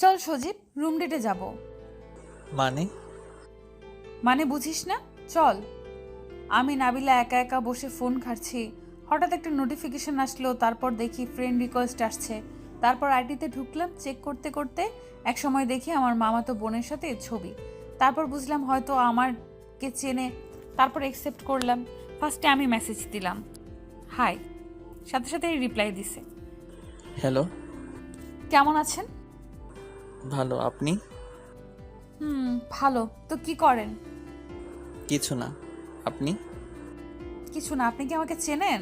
চল সজীব, রুম ডেটে যাব। মানে? মানে বুঝিস না? চল। আমি নাবিলা একা একা বসে ফোন ঘাঁটছি, হঠাৎ একটা নোটিফিকেশন আসলো, তারপর দেখি ফ্রেন্ড রিকোয়েস্ট আসছে। তারপর আইডিতে ঢুকলাম, চেক করতে করতে এক সময় দেখি আমার মামাতো বোনের সাথে ছবি। তারপর বুঝলাম হয়তো আমারকে চেনে, তারপর অ্যাকসেপ্ট করলাম। ফার্স্টে আমি মেসেজ দিলাম হাই, সাথে সাথে রিপ্লাই দিছে। হ্যালো। কেমন আছেন? ভালো, আপনি? ভালো। তো কি করেন? কিছু না। আপনি? কিছু না। আপনি কি আমাকে চেনেন?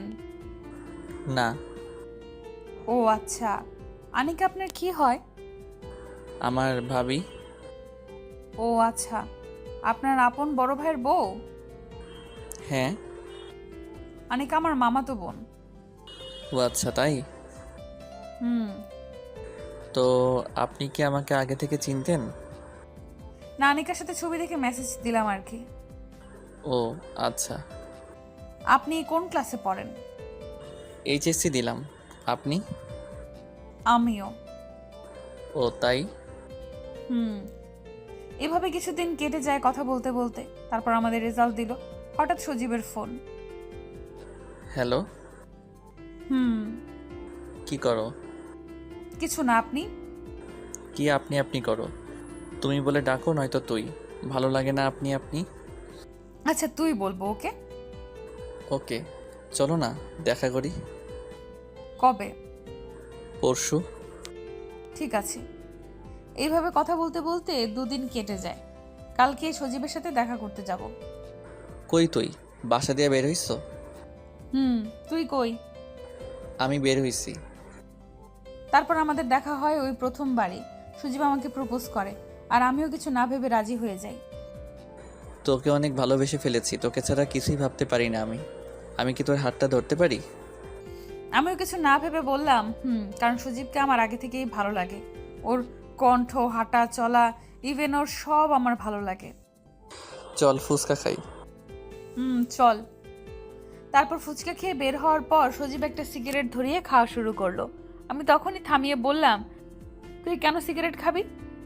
না। ও আচ্ছা। আনিকা আপনার কি হয়? আমার ভাবি। ও আচ্ছা, আপনার আপন বড় ভাইয়ের বউ? হ্যাঁ। আনিকা আমার মামাতো বোন। ও আচ্ছা, তাই? হুম। তো আপনি কি আমাকে আগে থেকে চিনতেন? না, আনিকার সাথে ছবি দেখে মেসেজ দিলাম আর কি। ও আচ্ছা। আপনি কোন ক্লাসে পড়েন? এইচএসসি দিলাম। আপনি? আমিও। ও তাই? হুম। এভাবে কিছুদিন কেটে যায় কথা বলতে বলতে। তারপর আমাদের রেজাল্ট দিল। হঠাৎ সজীবের ফোন। হ্যালো। হুম। কি করো? কিছু না। আপনি? কি আপনি আপনি করো? তুমি বলে ডাকো, নয়তো তুই। ভালো লাগে না আপনি আপনি। আচ্ছা তুই বলবো। ওকে। ওকে, চলো না দেখা করি। কবে? পরশু। ঠিক আছে। এইভাবে কথা বলতে বলতে দুদিন কেটে যায়। কালকে সজীবের সাথে দেখা করতে যাব। কই তুই? বাসা দিয়ে বের হইছ? তুই কই? আমি বের হইছি। তারপর আমাদের দেখা হয় ওই প্রথমবারই। সজীব আমাকে প্রপোজ করে, আর আমিও কিছু না ভেবে রাজি হয়ে যাই। তোকে অনেক ভালোবেসে ফেলেছি, তোকে ছাড়া কিছুই ভাবতে পারি না আমি। আমি কি তোর হাতটা ধরতে পারি? আমিও কিছু না ভেবে বললাম কারণ সজীবকে আমার আগে থেকেই ভালো লাগে। ওর কণ্ঠ, হাঁটা চলা, ইভেন ওর সব আমার ভালো লাগে। চল ফুচকা খাই। চল। তারপর ফুচকা খেয়ে বের হওয়ার পর সজীব একটা সিগারেট ধরিয়ে খাওয়া শুরু করলো। আমি তখনই থামিয়ে বললাম, তুই কেন সিগারেট খাবি?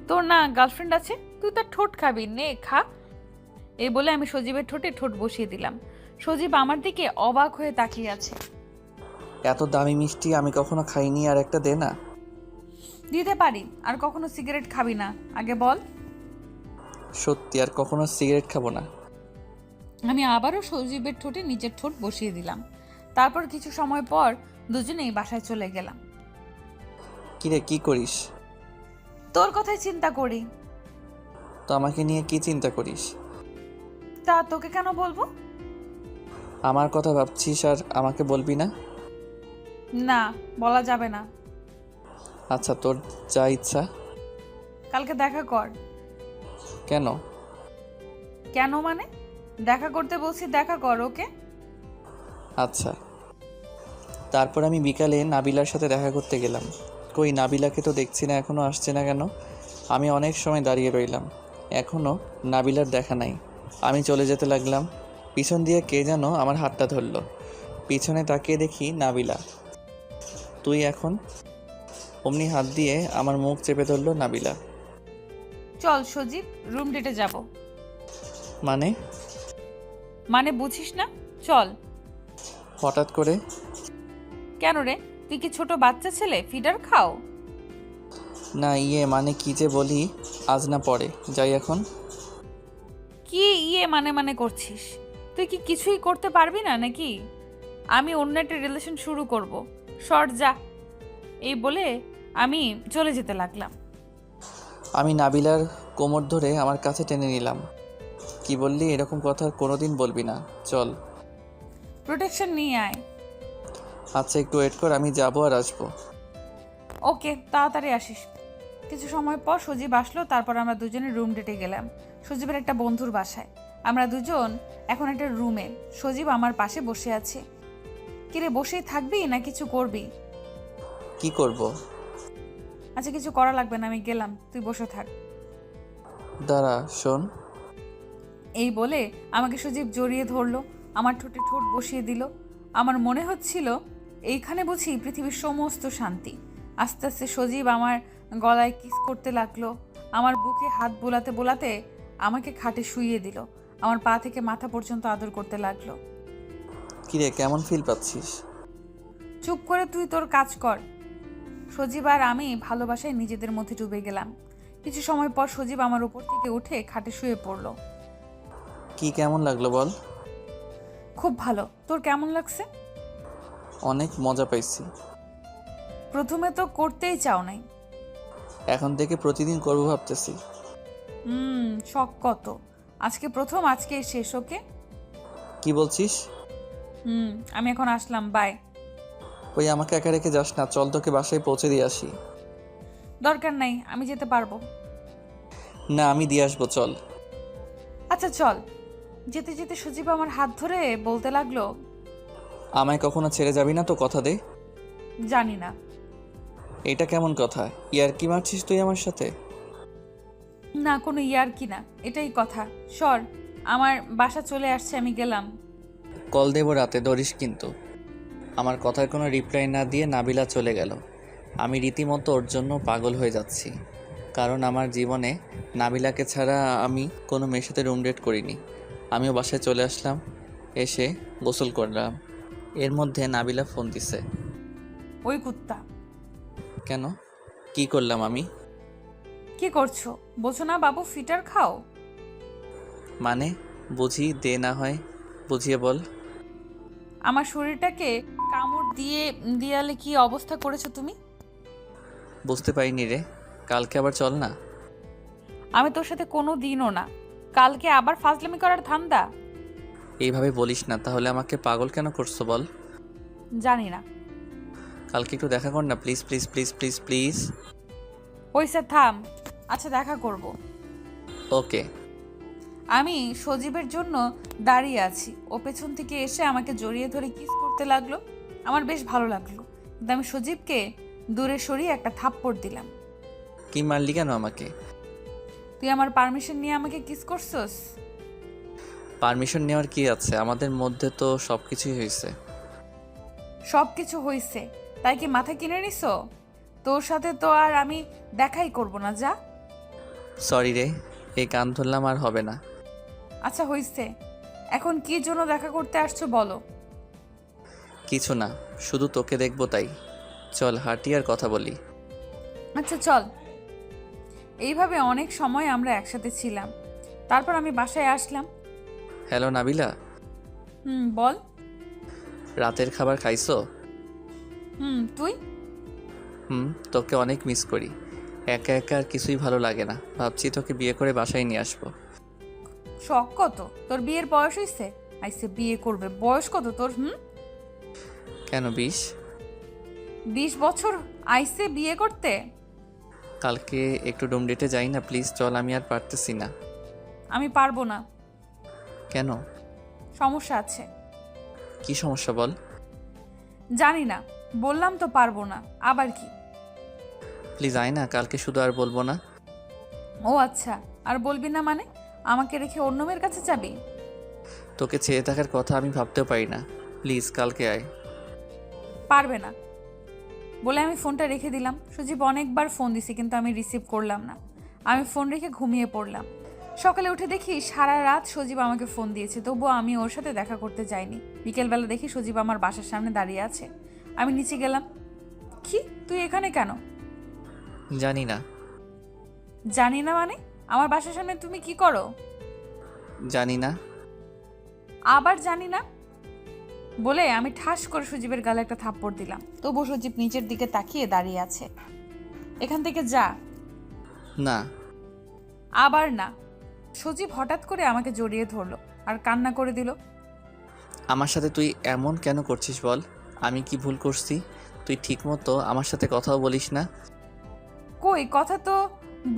তোর না গার্লফ্রেন্ড আছে? তুই তার ঠোঁট খাবি, নে খা। এই বলে আমি সজীবের ঠোঁটে ঠোঁট বসিয়ে দিলাম। সজীব আমার দিকে অবাক হয়ে তাকিয়ে আছে। এত দামি মিষ্টি আমি কখনো খাইনি, আর একটা দে না। দিতে পারি। আর কখনো সিগারেট খাবি না আগে বল। সত্যি আর কখনো সিগারেট খাবো না। আমি আবারও সজীবের ঠোঁটে নিচের ঠোঁট বসিয়ে দিলাম। তারপর কিছু সময় পর দুজনেই বাসায় চলে গেলাম। কিরে, কি করিস? তোর কথাই চিন্তা করি। তো আমাকে নিয়ে কি চিন্তা করিস? তা তোকে কেন বলবো? আমার কথা ভাবছিস আর আমাকে বলবি না? না, বলা যাবে না। আচ্ছা, তোর যা ইচ্ছা। কালকে দেখা কর। কেন? কেন মানে? দেখা করতে বলছি, দেখা কর। ওকে। আচ্ছা। তারপর আমি বিকালে নাবিলার সাথে দেখা করতে গেলাম। কই নাবিলাকে তো দেখছি না, এখনও আসছে না কেন? আমি অনেক সময় দাঁড়িয়ে রইলাম, এখনও নাবিলার দেখা নাই। আমি চলে যেতে লাগলাম, পিছন দিয়ে কে যেন আমার হাতটা ধরলো। পিছনে তাকিয়ে দেখি নাবিলা। তুই এখন? অমনি হাত দিয়ে আমার মুখ চেপে ধরলো নাবিলা। চল সজীব, রুম ডেটে যাব। মানে? মানে বুঝিস না? চল। হঠাৎ করে? কেন রে, তুই কি ছোট বাচ্চা ছেলে, ফিডার খাও? না, মানে কি যে বলি, আজ না পরে যাই এখন। কি মানে মানে করছিস? তুই কি কিছুই করতে পারবি না নাকি? আমি অন্য একটা রিলেশন শুরু করব। সর যা। এই বলে আমি চলে যেতে লাগলাম। আমি নাবিলার কোমর ধরে আমার কাছে টেনে নিলাম। কি বললি? এরকম কথা কোনোদিন বলবি না, চল। প্রোটেকশন নিয়ে আয়। আচ্ছা, একটু ওয়েট কর, আমি যাবো আর আসবো। ওকে, তাড়াতাড়ি আসিস। কিছু সময় পর সজীব আসলো। তারপর আমরা দুজনে রুম ডেটে গেলাম সজীবের একটা বন্ধুর বাসায়। আমরা দুজন এখন একটা রুমে। সজীব আমার পাশে বসে আছে। কিরে, বসেই থাকবি না কিছু করবি? কি করব? আচ্ছা, কিছু করা লাগবে না, আমি গেলাম, তুই বসে থাক। দাঁড়া, শোন। এই বলে আমাকে সজীব জড়িয়ে ধরলো, আমার ঠোঁটে ঠোঁট বসিয়ে দিল। আমার মনে হচ্ছিল এইখানে বুঝি পৃথিবীর সমস্ত শান্তি। আস্তে আস্তে সজীব আমার গলায় কিস করতে লাগলো। আমার বুকে হাত বোলাতে বোলাতে আমাকে খাটে শুইয়ে দিল। আমার পা থেকে মাথা পর্যন্ত আদর করতে লাগলো। কিরে, কেমন ফিল পাচ্ছিস? চুপ করে তুই তোর কাজ কর। সজীব আর আমি ভালোবাসায় নিজেদের মধ্যে ডুবে গেলাম। কিছু সময় পর সজীব আমার উপর থেকে উঠে খাটে শুয়ে পড়ল। কি কেমন লাগলো বল? খুব ভালো। তোর কেমন লাগছে? অনেক মজা পাইছি। প্রথমে তো করতেই চাও নাই। এখন থেকে প্রতিদিন করবো ভাবতেছি। শখ কত। আজকে প্রথম, আজকে শেষ। ওকে। কি বলছিস? আমি এখন আসলাম, বাই। ওই আমাকে একা রেখে যাস না, চল তোকে বাসায় পৌঁছে দিয়ে আসি। দরকার নাই, আমি যেতে পারবো। না, আমি দিয়ে আসবো, চল। আচ্ছা চল। যেতে যেতে সজীব আমার হাত ধরে বলতে লাগলো, আমায় কখনো ছেড়ে যাবি না তো, কথা দে। জানি না। এটা কেমন কথা? ইয়ার কি মারছিস তুই আমার সাথে? না, কোনো ইয়ার্কি না, এটাই কথা। সর, আমার বাসা চলে আসছে, আমি গেলাম। কল দেবো রাতে, ধরিস কিন্তু। আমার কথার কোনো রিপ্লাই না দিয়ে নাবিলা চলে গেল। আমি রীতিমতো ওর জন্য পাগল হয়ে যাচ্ছি, কারণ আমার জীবনে নাবিলাকে ছাড়া আমি কোনো মেয়ের সাথে রুম ডেট করিনি। আমিও বাসায় চলে আসলাম, এসে গোসল করলাম। এর মধ্যে নাবিলা ফোন দিছে। ওই কুত্তা। কেন? কি করলাম আমি? কি করছো? বলছো না বাবু ফিটার খাও? মানে বুঝি দে, না হয় বুঝিয়ে বল। আমার শরীরটাকে কামড় দিয়ে দিয়ালে কি অবস্থা করেছো তুমি? বুঝতে পারিনি রে, কালকে আবার চল না। আমি তোর সাথে কোনো দিনও না। কালকে আবার ফাজলামি করার ধান্দা? এইভাবে বলিস না, তাহলে আমাকে পাগল কেন করছো বল? জানি না। কালকে একটু দেখা কর না, please please please please please. ওইসে থাম। আচ্ছা দেখা করব। ওকে। আমি সজীবের জন্য দাঁড়িয়ে আছি। ও পেছন থেকে এসে আমাকে জড়িয়ে ধরে কিস করতে লাগলো। আমার বেশ ভালো লাগলো, কিন্তু আমি সজীবকে দূরে সরিয়ে একটা থাপ্পড় দিলাম। কি মারলি কেন আমাকে? তুই আমার পারমিশন নিয়ে আমাকে কিস করছস? পারমিশন নেওয়ার কি আছে, আমাদের মধ্যে তো সব কিছুই হয়েছে। সব কিছু হয়েছে তাই কি মাথা কিনে নিছো? তোর সাথে তো আর আমি দেখাই করব না, যা। সরি রে, এই কান ধরলাম, আর হবে না। আচ্ছা হয়েছে। এখন কি জন্য দেখা করতে আসছো বলো? কিছু না, শুধু তোকে দেখবো তাই। চল হাঁটি আর কথা বলি। আচ্ছা চল। এইভাবে অনেক সময় আমরা একসাথে ছিলাম। তারপর আমি বাসায় আসলাম। হ্যালো নাবিলা। বল। রাতের খাবার খাইছো? তুই? তোকে অনেক মিস করি। একা একা আর কিছুই ভালো লাগে না, ভাবছি তোকে বিয়ে করে বাসায় নিয়ে আসবো। শখ কত তোর? বিয়ের বয়স হয়েছে? আইসে বিয়ে করবে, বয়স কত তোর? কেন 20? 20 বছর আইসে বিয়ে করতে? কালকে একটু রুম ডেটে যাই না প্লিজ, চল, আমি আর পারতেছি না। আমি পারবো না। কেন? সমস্যা আছে। কি সমস্যা বল? জানি না, বললাম তো পারবো না, আবার কি? প্লিজ আয় না, কালকে শুধু, আর বলবো না। ও আচ্ছা, আর বলবি না মানে? আমাকে রেখে অন্য মেয়ের কাছে যাবি? তোকে ছেড়ে থাকার কথা আমি ভাবতেও পারি না, প্লিজ কালকে আয়। পারবে না বলে আমি ফোনটা রেখে দিলাম। সজীব অনেকবার ফোন দিছি, কিন্তু আমি রিসিভ করলাম না। আমি ফোন রেখে ঘুমিয়ে পড়লাম। সকালে উঠে দেখি সারা রাত সজীব আমাকে ফোন দিয়েছে, তবুও আমি ওর সাথে দেখা করতে যাইনি। বিকেলবেলা দেখি সজীব আমার বাসার সামনে দাঁড়িয়ে আছে। আমি নিচে গেলাম। কি, তুই এখানে কেন? জানি না। জানি না মানে? আমার বাসার সামনে তুমি কি করো? জানি না। আবার জানি না বলে আমি ঠাস করে সজীবের গালে একটা থাপ্পড় দিলাম। তবু সজীব নিচের দিকে তাকিয়ে দাঁড়িয়ে আছে। এখান থেকে যা। না। আবার না। সজীব হঠাৎ করে আমাকে জড়িয়ে ধরলো আর কান্না করে দিল। আমার সাথে তুই এমন কেন করছিস বল? আমি কি ভুল করছি? তুই ঠিকমতো আমার সাথে কথাও বলিস না। কই, কথা তো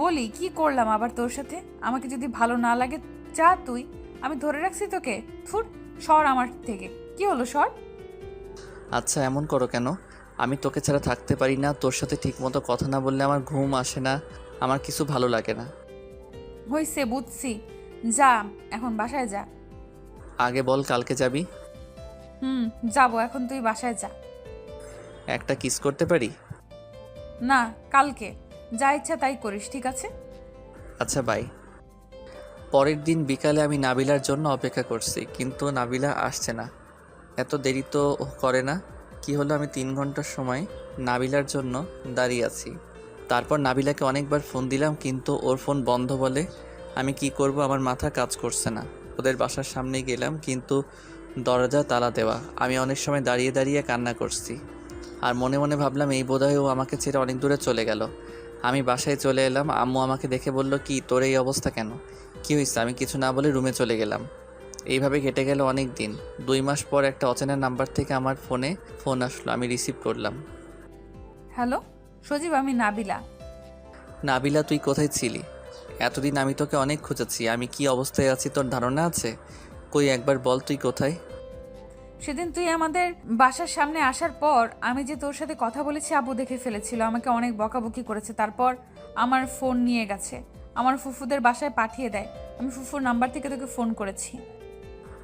বলি। কি করলাম আবার তোর সাথে? আমাকে যদি ভালো না লাগে যা তুই। আমি ধরে রাখছি তোকে? থুর, সর আমার থেকে। কি হলো, সর। আচ্ছা এমন করো কেন? আমি তোকে ছাড়া থাকতে পারি না, তোর সাথে ঠিকমতো কথা না বললে আমার ঘুম আসে না, আমার কিছু ভালো লাগে না। হইছে, বুঝছি। যা, এখন বাসায় যা। আগে বল কালকে যাবি? যাবো, এখন তুই বাসায় যা। একটা কিস করতে পারি? না, কালকে। যা ইচ্ছা তাই করিস, ঠিক আছে? আচ্ছা বাই। পরের দিন বিকালে আমি নাবিলার জন্য অপেক্ষা করছি, কিন্তু নাবিলা আসছে না। এত দেরি তো ও করে না। কি হলো, আমি 3 ঘন্টার সময় নাবিলার জন্য দাঁড়িয়ে আছি। তারপর নাবিলাকে অনেকবার ফোন দিলাম, কিন্তু ওর ফোন বন্ধ বলে। আমি কি করব, আমার মাথা কাজ করছে না। ওদের বাসার সামনে গেলাম, কিন্তু দরজা তালা দেওয়া। আমি অনেক সময় দাঁড়িয়ে দাঁড়িয়ে কান্না করছি, আর মনে মনে ভাবলাম এই বোধহয় ও আমাকে ছেড়ে অনেক দূরে চলে গেল। আমি বাসায় চলে এলাম। আম্মু আমাকে দেখে বলল, কি তোর এই অবস্থা কেন, কি হয়েছে? আমি কিছু না বলে রুমে চলে গেলাম। এইভাবে কেটে গেল অনেক দিন। 2 মাস পর একটা অচেনা নাম্বার থেকে আমার ফোনে ফোন আসলো। আমি রিসিভ করলাম। হ্যালো সজীব, আমি নাবিলা। নাবিলা, তুই কোথায় ছিলি? এতদিন আমি তোকে অনেক খুঁজেছি। আমি কি অবস্থায় আছি তোর ধারণা আছে? কই একবার বল তুই কোথায়? সেদিন তুই আমাদের বাসার সামনে আসার পর আমি যে তোর সাথে কথা বলেছি, আব্বু দেখে ফেলেছিল, আমাকে অনেক বকাবকি করেছে। তারপর আমার ফোন নিয়ে গেছে, আমার ফুফুদের বাসায় পাঠিয়ে দেয়। আমি ফুফুর নাম্বার থেকে তোকে ফোন করেছি।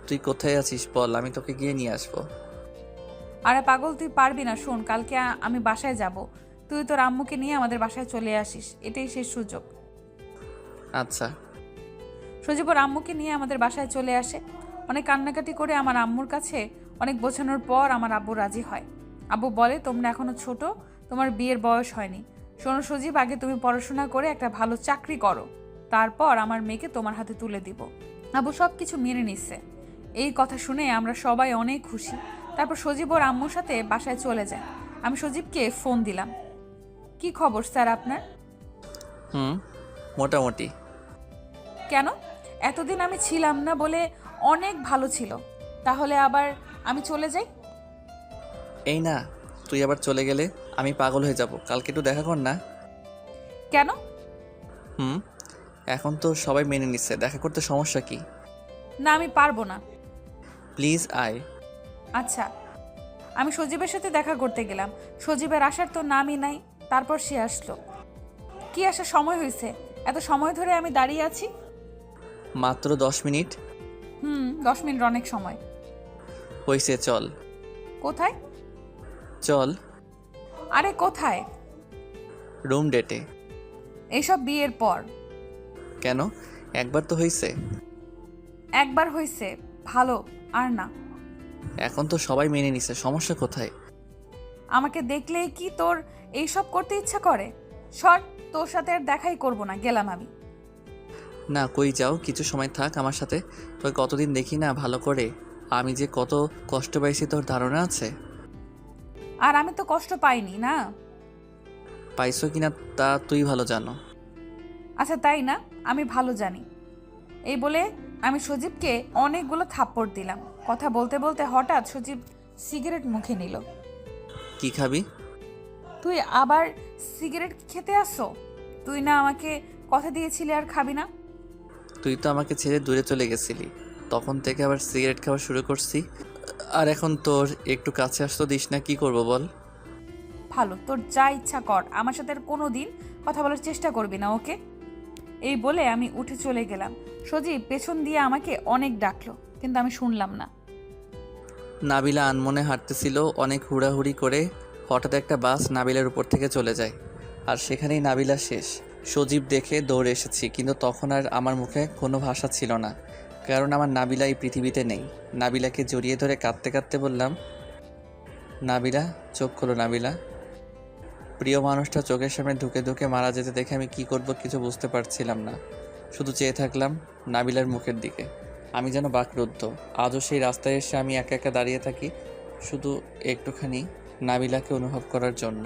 তুই কোথায় আছিস বল, আমি তোকে গিয়ে নিয়ে আসবো। আরে পাগল, তুই পারবি না। শোন, কালকে আমি বাসায় যাব, তুই তোর আম্মুকে নিয়ে আমাদের বাসায় চলে আসিস, এটাই শেষ সুযোগ। আচ্ছা। সজীব ওর আম্মুকে নিয়ে আমাদের বাসায় চলে আসে। অনেক কান্নাকাটি করে আমার আম্মুর কাছে অনেক বোঝানোর পর আমার আব্বু রাজি হয়। আব্বু বলে, তোমরা এখনো ছোট, তোমার বিয়ের বয়স হয়নি। শোনো সজীব, আগে তুমি পড়াশোনা করে একটা ভালো চাকরি করো, তারপর আমার মেয়েকে তোমার হাতে তুলে দিব। আব্বু সব কিছু মেনে নিচ্ছে। এই কথা শুনে আমরা সবাই অনেক খুশি। তারপর সজীব ওর আম্মুর সাথে বাসায় চলে যায়। আমি সজীবকে ফোন দিলাম। কি খবর স্যার আপনার? মোটামুটি। কেন? এতদিন আমি ছিলাম না বলে অনেক ভালো ছিল, তাহলে আবার আমি চলে যাই? এই না, তুই আবার চলে গেলে আমি পাগল হয়ে যাব। কালকে একটু দেখা কর না। কেন? এখন তো সবাই মেনে নিচ্ছে, দেখা করতে সমস্যা কি? না, আমি পারবো না। প্লিজ আয়। আচ্ছা। আমি সজীবের সাথে দেখা করতে গেলাম। সজীবের আসার তো নামই নাই। তারপর সে আসলো। কি আসার সময় হয়েছে? এত সময় ধরে আমি দাঁড়িয়ে আছি। মাত্র 10 মিনিট। 10 মিনিট অনেক সময়। হয়েছে, চল। কোথায়? চল। আরে কোথায়? রুম ডেটে। এইসব বিয়ের পর? কেন, একবার তো হয়েছে। একবার হয়েছে, ভালো, আর না। এখন তো সবাই মেনে নিছে, সমস্যা কোথায়? আমাকে দেখলেই কি তোর এইসব করতে ইচ্ছা করে? সর, তোর সাথে আর দেখাই করব না, গেলাম আমি। না, কই যাও, কিছু সময় থাক আমার সাথে। তোকে কতদিন দেখি না ভালো করে। আমি যে কত কষ্ট পাইছি তোর ধারণা আছে? আর আমি তো কষ্ট পাইনি না। পাইছো কিনা তা তুই ভালো জানো। আচ্ছা তাই না, আমি ভালো জানি। এই বলে আমি সজীবকে অনেকগুলো থাপ্পড় দিলাম। কথা বলতে বলতে হঠাৎ সজীব সিগারেট মুখে নিল। কি খাবি? তুই আবার সিগারেট খেতে আসছো? তুই না আমাকে কথা দিয়েছিলি আর খাবি না? তুই তো আমাকে ছেড়ে দূরে চলে গেছিলি, তখন থেকে আবার সিগারেট খাওয়া শুরু করছি। আর এখন তোর একটু কাছে আসতে দিস না, কি করব বল? ভালো, তোর যা ইচ্ছা কর, আমার সাথে আর কোনো দিন কথা বলার চেষ্টা করবি না, ওকে? এই বলে আমি উঠে চলে গেলাম। সজীব পেছন দিয়ে আমাকে অনেক ডাকলো, কিন্তু আমি শুনলাম না। নাবিলা আনমনে হাঁটতেছিল অনেক হুড়াহুড়ি করে। হঠাৎ একটা বাস নাবিলার উপর থেকে চলে যায়, আর সেখানেই নাবিলা শেষ। সজীব দেখে দৌড়ে এসেছি, কিন্তু তখন আর আমার মুখে কোনো ভাষা ছিল না, কারণ আমার নাবিলা এই পৃথিবীতে নেই। নাবিলাকে জড়িয়ে ধরে কাঁদতে কাঁদতে বললাম, নাবিলা, চোখ খোলো নাবিলা। প্রিয় মানুষটা চোখের সামনে ধুকে ধুকে মারা যেতে দেখে আমি কি করব কিছু বুঝতে পারছিলাম না। শুধু চেয়ে থাকলাম নাবিলার মুখের দিকে। আমি যেন বাকরুদ্ধ। আজও সেই রাস্তায় এসে আমি একা একা দাঁড়িয়ে থাকি, শুধু একটুখানি নাবিলাকে অনুভব করার জন্য।